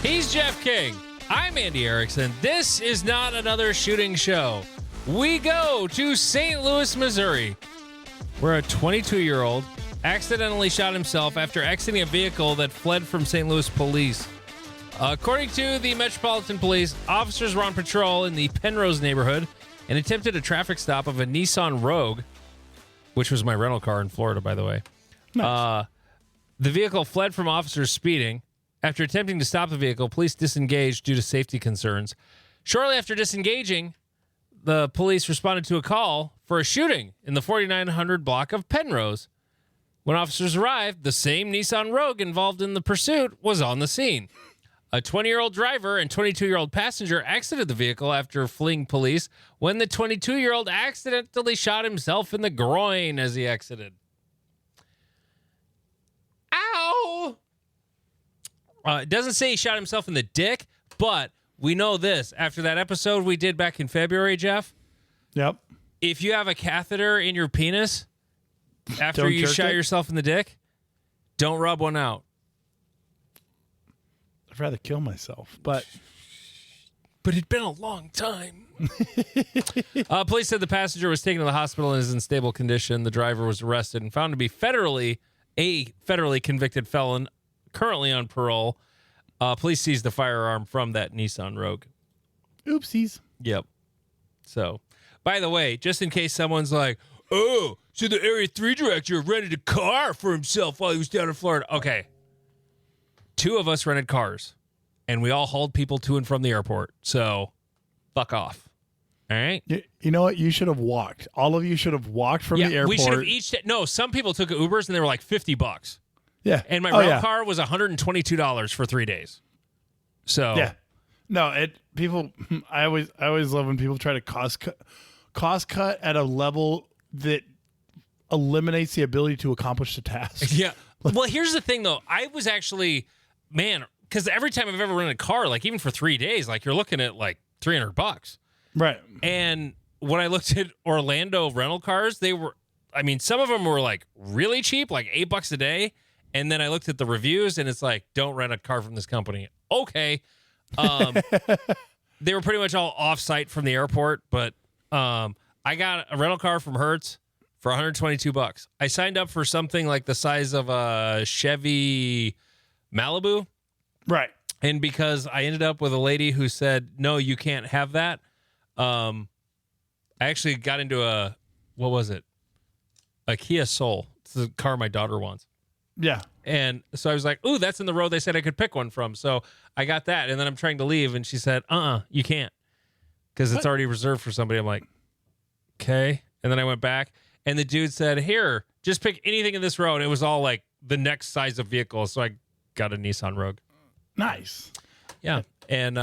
He's Jeff King. I'm Andy Erickson. This is not another shooting show. We go to St. Louis, Missouri, where a 22-year-old accidentally shot himself after exiting a vehicle that fled from St. Louis police. According to the Metropolitan Police, officers were on patrol in the Penrose neighborhood and attempted a traffic stop of a Nissan Rogue, which was my rental car in Florida, by the way. Nice. The vehicle fled from officers speeding. After attempting to stop the vehicle, police disengaged due to safety concerns. Shortly after disengaging, the police responded to a call for a shooting in the 4900 block of Penrose. When officers arrived, the same Nissan Rogue involved in the pursuit was on the scene. A 20-year-old driver and 22-year-old passenger exited the vehicle after fleeing police when the 22-year-old accidentally shot himself in the groin as he exited. Ow! It doesn't say he shot himself in the dick, but we know this. After that episode we did back in February, Jeff, Yep. if you have a catheter in your penis after Don't you jerk shot it? yourself in the dick, don't rub one out. I'd rather kill myself, but It'd been a long time. Police said the passenger was taken to the hospital and is in stable condition. The driver was arrested and found to be a federally convicted felon currently on parole. Police seized the firearm from that Nissan Rogue. oopsies. Yep. So, by the way, just in case someone's like, oh, so the Area 3 director rented a car for himself while he was down in Florida. Okay. 2 of us rented cars, and we all hauled people to and from the airport. So, fuck off. All right? You know what? You should have walked. All of you should have walked from the airport. We should have each... No, some people took Ubers, and they were like $50. Yeah. And my rental car was $122 for 3 days. So... Yeah. No, people. I always love when people try to cost cut at a level that eliminates the ability to accomplish the task. Yeah. Well, here's the thing, though. I was actually, because every time I've ever rented a car, like even for 3 days, like you're looking at like $300. Right. And when I looked at Orlando rental cars, they were, some of them were like really cheap, like $8 a day. And then I looked at the reviews and it's like, don't rent a car from this company. Okay. They were pretty much all off-site from the airport, but I got a rental car from Hertz for $122. I signed up for something like the size of a Chevy Malibu. Right. And because I ended up with a lady who said, no, you can't have that. I actually got into a Kia Soul. It's the car my daughter wants. Yeah. And so I was like, ooh, that's in the road they said I could pick one from. So I got that. And then I'm trying to leave. And she said, you can't. Because it's already reserved for somebody. I'm like, okay. And then I went back. And the dude said, here, just pick anything in this road. It was all like the next size of vehicle. So I got a Nissan Rogue. Nice. Yeah. And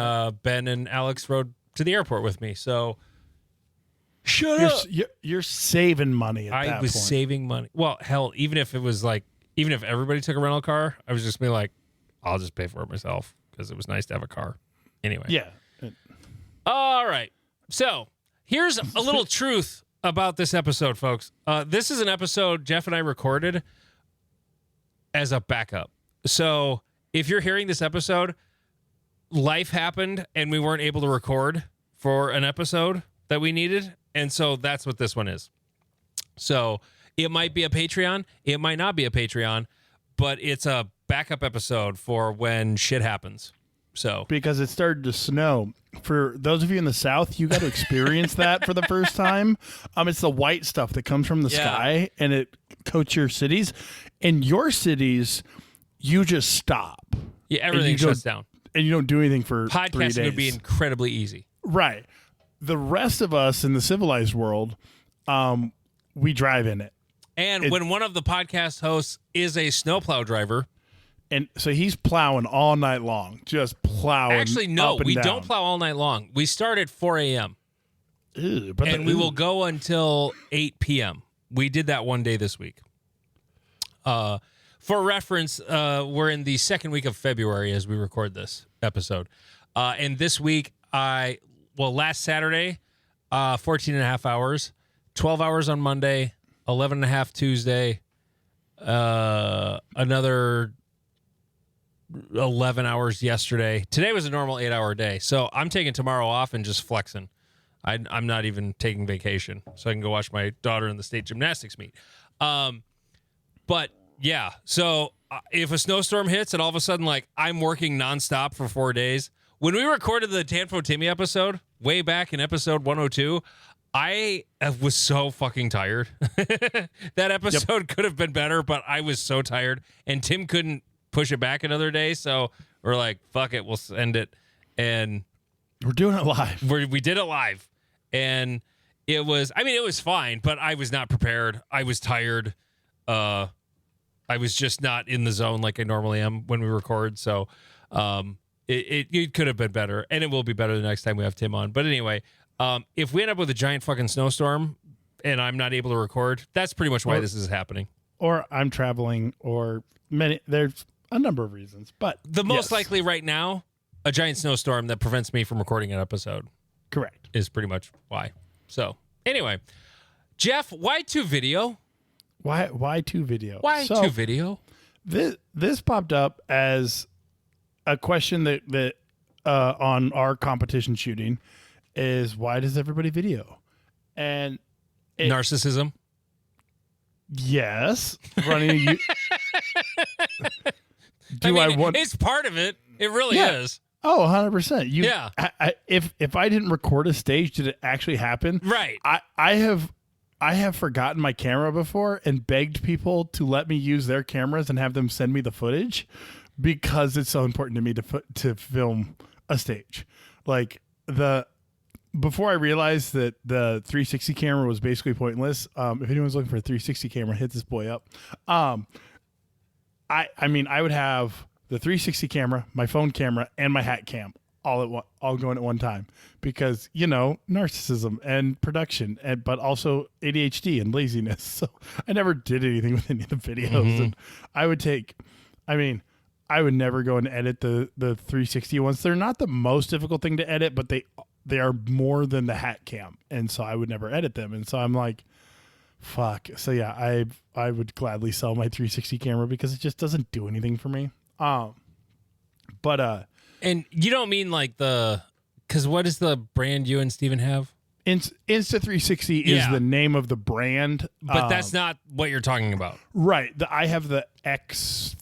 Ben and Alex rode to the airport with me. So shut up. You're saving money at that point. I was saving money. Well, hell, even if everybody took a rental car, I was just be like, I'll just pay for it myself because it was nice to have a car. Anyway. Yeah. All right. So here's a little truth about this episode, folks. This is an episode Jeff and I recorded as a backup. So if you're hearing this episode, life happened and we weren't able to record for an episode that we needed. And so that's what this one is. So it might be a Patreon. It might not be a Patreon, but it's a backup episode for when shit happens. So because it started to snow. For those of you in the South, you got to experience that for the first time. It's the white stuff that comes from the sky and it coats your cities. In your cities, you just stop. Yeah, everything shuts down. And you don't do anything for 3 days. Podcasting would be incredibly easy. Right. The rest of us in the civilized world, we drive in it. And when one of the podcast hosts is a snowplow driver. And so he's plowing all night long, just plowing. Actually, no, we down. don't plow all night long. We start at 4 a.m. And we will go until 8 p.m. We did that one day this week. For reference, we're in the second week of February as we record this episode. And this week, last Saturday, 14 and a half hours, 12 hours on Monday, 11 and a half Tuesday, another 11 hours yesterday. Today was a normal 8-hour day. So I'm taking tomorrow off and just flexing. I'm not even taking vacation, so I can go watch my daughter in the state gymnastics meet. But yeah, so if a snowstorm hits and all of a sudden, like, I'm working nonstop for 4 days. When we recorded the Tanfo Timmy episode way back in episode 102, I was so fucking tired. That episode could have been better, but I was so tired, and Tim couldn't push it back another day, so we're like, fuck it, we'll end it. And we're doing it live. We did it live. And it was fine, but I was not prepared. I was tired. I was just not in the zone like I normally am when we record. So it could have been better, and it will be better the next time we have Tim on. But anyway, if we end up with a giant fucking snowstorm and I'm not able to record, that's pretty much why this is happening. Or I'm traveling, or there's a number of reasons. But the most likely right now, a giant snowstorm that prevents me from recording an episode. Correct. Is pretty much why. So anyway, Jeff, why 2 video? Why 2 video? Why 2 video? This popped up as a question that on our competition shooting is, why does everybody video? And narcissism. Yes, running. It's part of it. It really is. Oh, 100%. If I didn't record a stage, did it actually happen? Right. I have forgotten my camera before and begged people to let me use their cameras and have them send me the footage because it's so important to me to film a stage. Like, before I realized that the 360 camera was basically pointless. If anyone's looking for a 360 camera, hit this boy up. I would have the 360 camera, my phone camera, and my hat cam all going at one time because, narcissism and production, but also ADHD and laziness. So I never did anything with any of the videos. And I would never go and edit the 360 ones. They're not the most difficult thing to edit, but they are more than the hat cam. And so I would never edit them. And so I'm like, fuck. So yeah, I would gladly sell my 360 camera because it just doesn't do anything for me. And you don't mean like because what is the brand you and Steven have? Insta360 is the name of the brand. But that's not what you're talking about. Right. I have the X3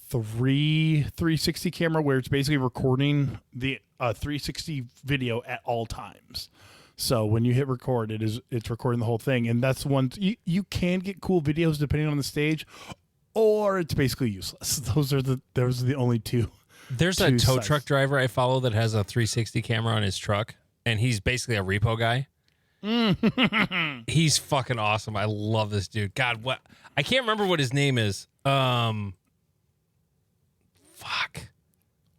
360 camera where it's basically recording the 360 video at all times. So when you hit record, it's recording the whole thing. And that's one you can get cool videos depending on the stage, or it's basically useless. Those are the only two. There's a tow truck driver I follow that has a 360 camera on his truck, and he's basically a repo guy. He's fucking awesome. I love this dude. God, what? I can't remember what his name is. Fuck.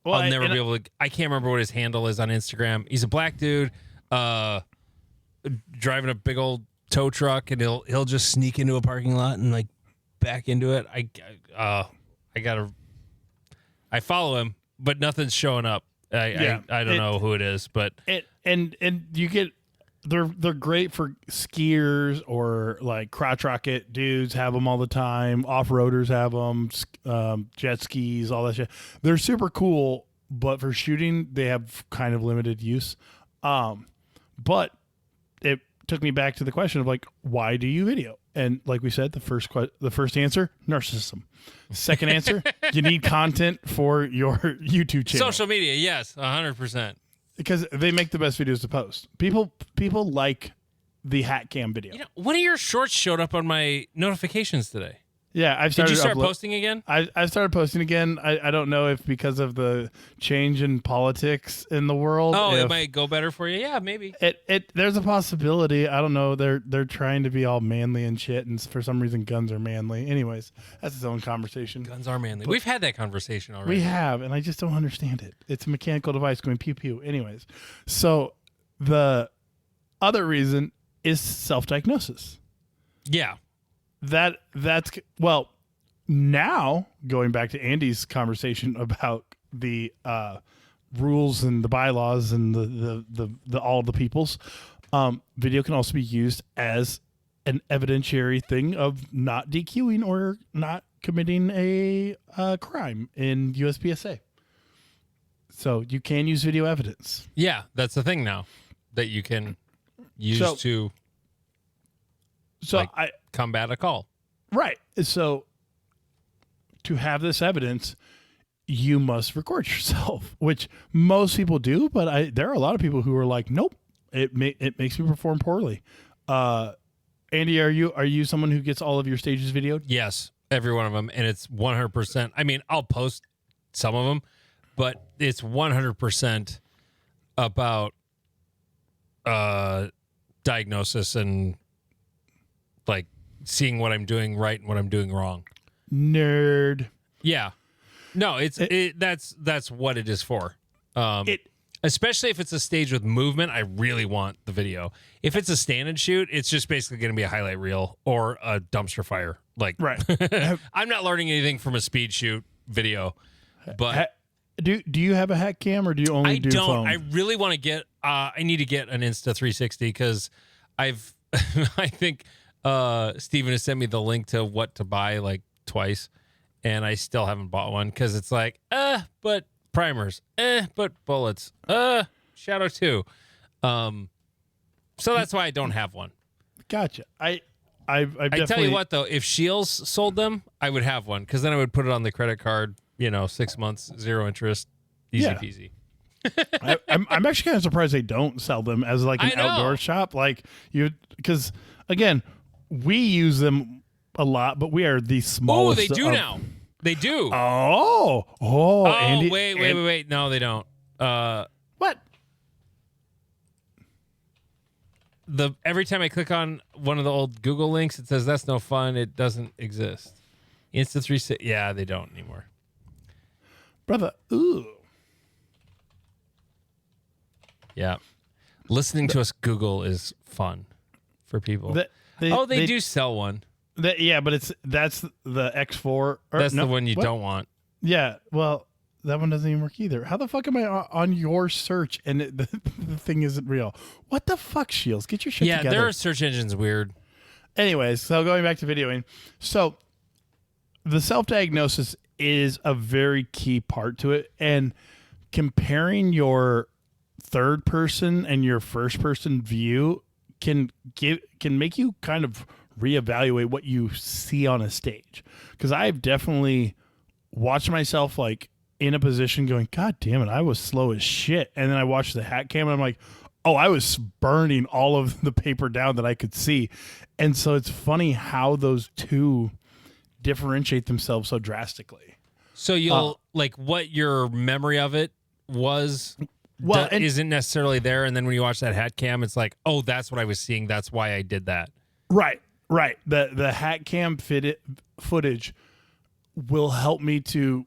Well, I'll never be able to. I can't remember what his handle is on Instagram. He's a black dude, driving a big old tow truck, and he'll just sneak into a parking lot and like back into it. I follow him, but nothing's showing up. I don't know who it is, but and you get they're great for skiers or like crotch rocket dudes have them all the time. Off-roaders have them, jet skis, all that shit. They're super cool, but for shooting they have kind of limited use. But it took me back to the question of like, why do you video? And like we said, the first answer, narcissism. Second answer, you need content for your YouTube channel. Social media, yes, 100%. Because they make the best videos to post. People like the hat cam video. One of your shorts showed up on my notifications today. Yeah, I've started. Did you start posting again? I started posting again. I don't know if because of the change in politics in the world. Oh, it might go better for you. Yeah, maybe. There's a possibility. I don't know. They're trying to be all manly and shit, and for some reason guns are manly. Anyways, that's its own conversation. Guns are manly. We've had that conversation already. We have, and I just don't understand it. It's a mechanical device going pew pew. Anyways, so the other reason is self-diagnosis. Yeah. That's well, now going back to Andy's conversation about the rules and the bylaws and the all the peoples, video can also be used as an evidentiary thing of not DQing or not committing a crime in USPSA. So you can use video evidence. Yeah, that's the thing now that you can use to combat a call. Right. So to have this evidence, you must record yourself, which most people do, but there are a lot of people who are like, nope, it makes me perform poorly. Andy, are you someone who gets all of your stages videoed? Yes, every one of them, and it's 100%. I mean, I'll post some of them, but it's 100% about diagnosis and like seeing what I'm doing right and what I'm doing wrong. Nerd. Yeah. No, that's what it is for. Especially if it's a stage with movement, I really want the video. If it's a stand and shoot, it's just basically going to be a highlight reel or a dumpster fire. Like, right. I'm not learning anything from a speed shoot video. But do you have a hack cam or do you only do phone? I really want to get. I need to get an Insta360 because I think Steven has sent me the link to what to buy like twice, and I still haven't bought one because it's like, but primers, but bullets, Shadow 2. So that's why I don't have one. Gotcha. I tell you what though, if Shields sold them, I would have one because then I would put it on the credit card. 6 months, 0 interest, easy peasy. I'm actually kind of surprised they don't sell them as like an outdoor shop, like because again, we use them a lot, but we are the smallest. Oh, they do now. They do. Oh, Andy, wait. No, they don't. What? Every time I click on one of the old Google links, it says that's no fun. It doesn't exist. Insta360. Yeah, they don't anymore. Brother, ooh. Yeah. Listening to us Google is fun for people. They do sell one. Yeah, but that's the X4. That's the one you don't want. Yeah, well, that one doesn't even work either. How the fuck am I on your search and the thing isn't real? What the fuck, Shields? Get your shit together. Yeah, their search engine's weird. Anyways, so going back to videoing. So the self-diagnosis is a very key part to it, and comparing your third person and your first person view can make you kind of reevaluate what you see on a stage. Because I've definitely watched myself like in a position going, God damn it, I was slow as shit. And then I watched the hat cam and I'm like, oh, I was burning all of the paper down that I could see. And so it's funny how those two differentiate themselves so drastically. So you'll like what your memory of it was isn't necessarily there, and then when you watch that hat cam, it's like, oh, that's what I was seeing. That's why I did that. Right. The hat cam footage will help me to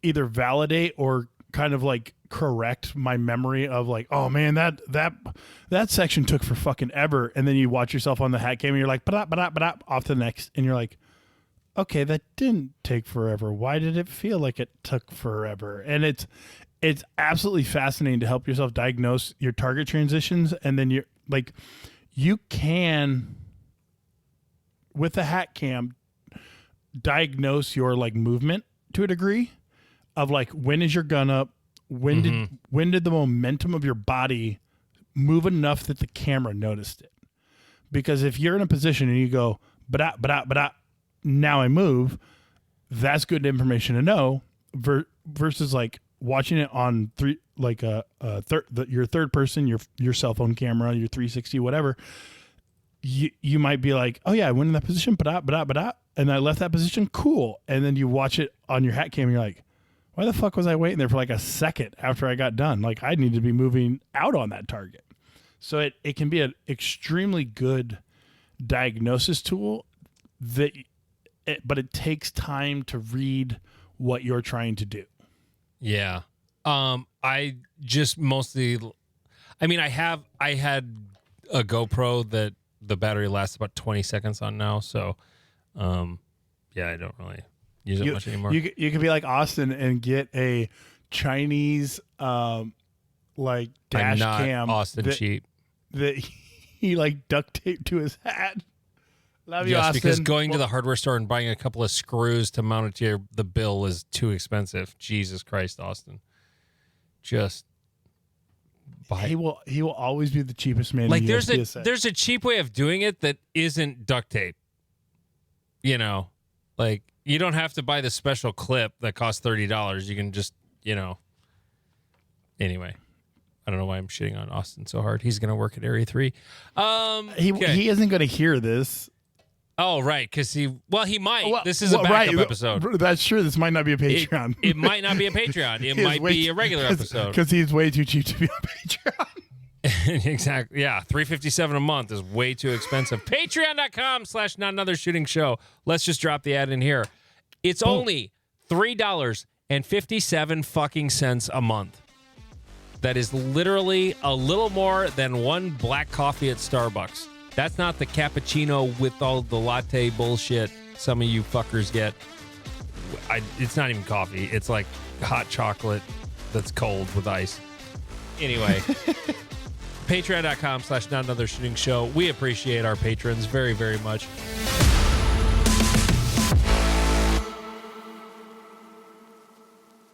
either validate or kind of like correct my memory of like, oh man, that section took for fucking ever, and then you watch yourself on the hat cam and you're like, off to the next, and you're like, okay, that didn't take forever. Why did it feel like it took forever? And it's absolutely fascinating to help yourself diagnose your target transitions. And then you can, with the hat cam, diagnose your like movement to a degree of like, when is your gun up? When did the momentum of your body move enough that the camera noticed it? Because if you're in a position and you go, now I move, that's good information to know versus like watching it on your third person, your cell phone camera, your 360, whatever. You might be like, oh yeah, I went in that position, and I left that position, cool. And then you watch it on your hat cam and you're like, why the fuck was I waiting there for like a second after I got done? Like I need to be moving out on that target. So it can be an extremely good diagnosis tool but it takes time to read what you're trying to do. Yeah. I just mostly, I mean, I had a GoPro that the battery lasts about 20 seconds on now. So, yeah, I don't really use it much anymore. You could be like Austin and get a Chinese, like dash cam. Austin cheap. That he like duct taped to his hat. Love you, yes, Austin. because going to the hardware store and buying a couple of screws to mount it to the bill is too expensive. Jesus Christ, Austin. just buy He will always be the cheapest man. like in there's USPSA. there's a cheap way of doing it that isn't duct tape. You know, like you don't have to buy the special clip that costs $30. You can just, anyway. I don't know why I'm shitting on Austin so hard. He's going to work at Area 3. He isn't going to hear this. Oh, right, because he might. This is a backup episode. That's true. This might not be a Patreon. It might not be a Patreon. It might be a regular episode. Because he's way too cheap to be on Patreon. Exactly. Yeah, $357 a month is way too expensive. Patreon.com/notanothershootingshow. Let's just drop the ad in here. It's only $3.57 fucking cents a month. That is literally a little more than one black coffee at Starbucks. That's not the cappuccino with all the latte bullshit some of you fuckers get. It's not even coffee. It's like hot chocolate that's cold with ice. Anyway, patreon.com/notanothershootingshow. We appreciate our patrons very, very much.